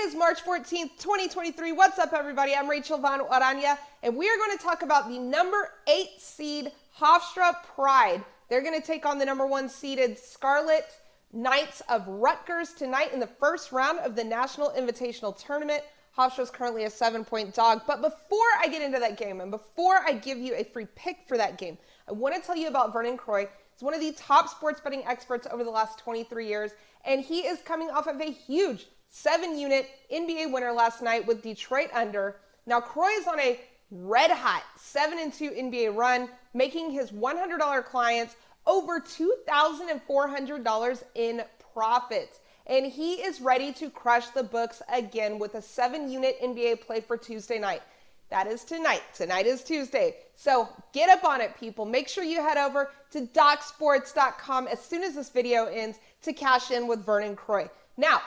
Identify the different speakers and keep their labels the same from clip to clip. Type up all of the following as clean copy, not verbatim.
Speaker 1: is March 14th, 2023. What's up, everybody? I'm Rachel Von Aranya, and we are going to talk about the number 8 seed Hofstra Pride. They're going to take on the number 1 seeded Scarlet Knights of Rutgers tonight in the first round of the National Invitational Tournament. Hofstra is currently a 7-point dog, but before I get into that game and before I give you a free pick for that game, I want to tell you about Vernon Croy. He's one of the top sports betting experts over the last 23 years, and he is coming off of a huge 7-unit NBA winner last night with Detroit under. Now, Croy is on a red-hot 7-2 NBA run, making his $100 clients over $2,400 in profits. And he is ready to crush the books again with a 7-unit NBA play for Tuesday night. That is tonight. Tonight is Tuesday. So get up on it, people. Make sure you head over to DocSports.com as soon as this video ends to cash in with Vernon Croy. Now,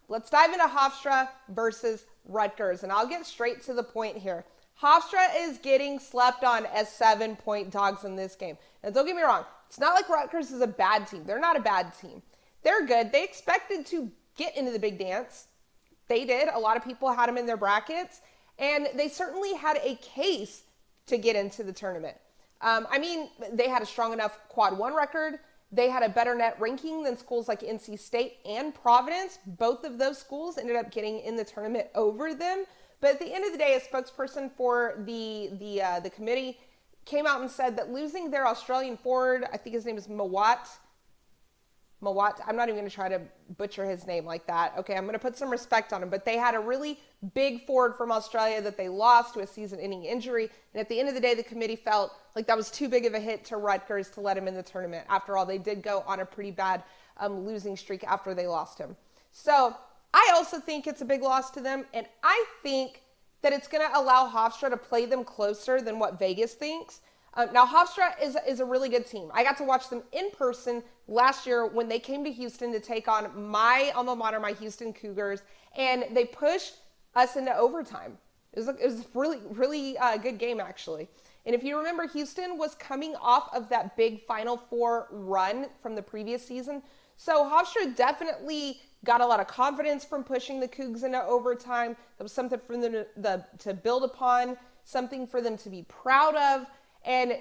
Speaker 1: let's dive into Hofstra versus Rutgers, and I'll get straight to the point here. Hofstra is getting slept on as 7-point dogs in this game. Now, don't get me wrong. It's not like Rutgers is a bad team. They're not a bad team. They're good. They expected to get into the big dance. They did. A lot of people had them in their brackets, and they certainly had a case to get into the tournament. I mean, they had a strong enough quad 1 record. They had a better net ranking than schools like NC State and Providence. Both of those schools ended up getting in the tournament over them. But at the end of the day, a spokesperson for the committee came out and said that losing their Australian forward, I think his name is Mawat, I'm not even going to try to butcher his name like that. Okay, I'm going to put some respect on him. But they had a really big forward from Australia that they lost to a season-ending injury. And at the end of the day, the committee felt like that was too big of a hit to Rutgers to let him in the tournament. After all, they did go on a pretty bad losing streak after they lost him. So I also think it's a big loss to them. And I think that it's going to allow Hofstra to play them closer than what Vegas thinks. Now, Hofstra is a really good team. I got to watch them in person last year when they came to Houston to take on my alma mater, my Houston Cougars, and they pushed us into overtime. It was a really good game, actually. And if you remember, Houston was coming off of that big Final Four run from the previous season. So Hofstra definitely got a lot of confidence from pushing the Cougs into overtime. That was something for them to build upon, something for them to be proud of. And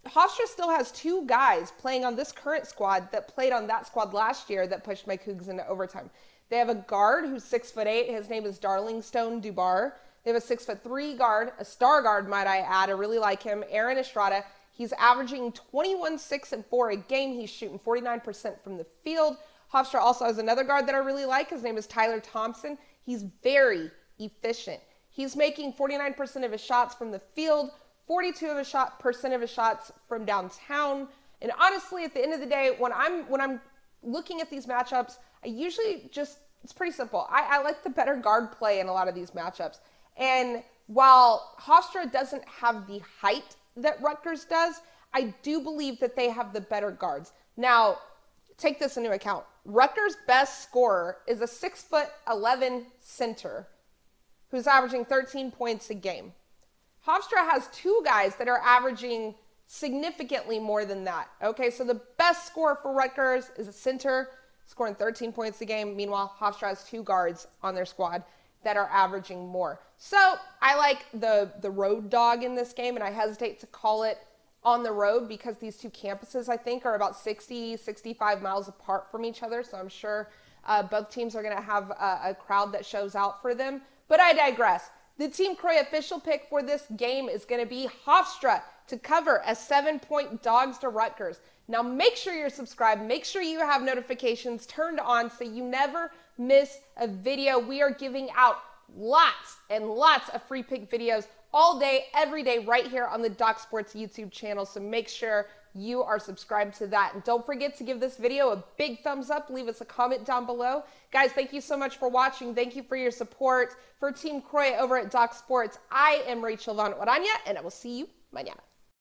Speaker 1: Hofstra still has 2 guys playing on this current squad that played on that squad last year that pushed my Cougs into overtime. They have a guard who's 6'8". His name is Darlingstone Dubar. They have a 6'3" guard, a star guard, might I add. I really like him, Aaron Estrada. He's averaging 21, 6, and 4 a game. He's shooting 49% from the field. Hofstra also has another guard that I really like. His name is Tyler Thompson. He's very efficient. He's making 49% of his shots from the field, 42% of his shots from downtown. And honestly, at the end of the day, when I'm looking at these matchups, I usually it's pretty simple. I like the better guard play in a lot of these matchups. And while Hofstra doesn't have the height that Rutgers does, I do believe that they have the better guards. Now, take this into account. Rutgers' best scorer is a 6'11" center who's averaging 13 points a game. Hofstra has 2 guys that are averaging significantly more than that. Okay, so the best scorer for Rutgers is a center scoring 13 points a game. Meanwhile, Hofstra has 2 guards on their squad that are averaging more. So I like the road dog in this game, and I hesitate to call it on the road because these 2 campuses, I think, are about 60, 65 miles apart from each other. So I'm sure both teams are going to have a crowd that shows out for them. But I digress. The Team Croy official pick for this game is going to be Hofstra to cover as 7-point dogs to Rutgers. Now, make sure you're subscribed. Make sure you have notifications turned on so you never miss a video. We are giving out lots and lots of free pick videos all day, every day, right here on the Doc Sports YouTube channel. So make sure you are subscribed to that. And don't forget to give this video a big thumbs up. Leave us a comment down below. Guys, thank you so much for watching. Thank you for your support. For Team Croy over at Doc Sports, I am Rachel Von Aranya, and I will see you mañana.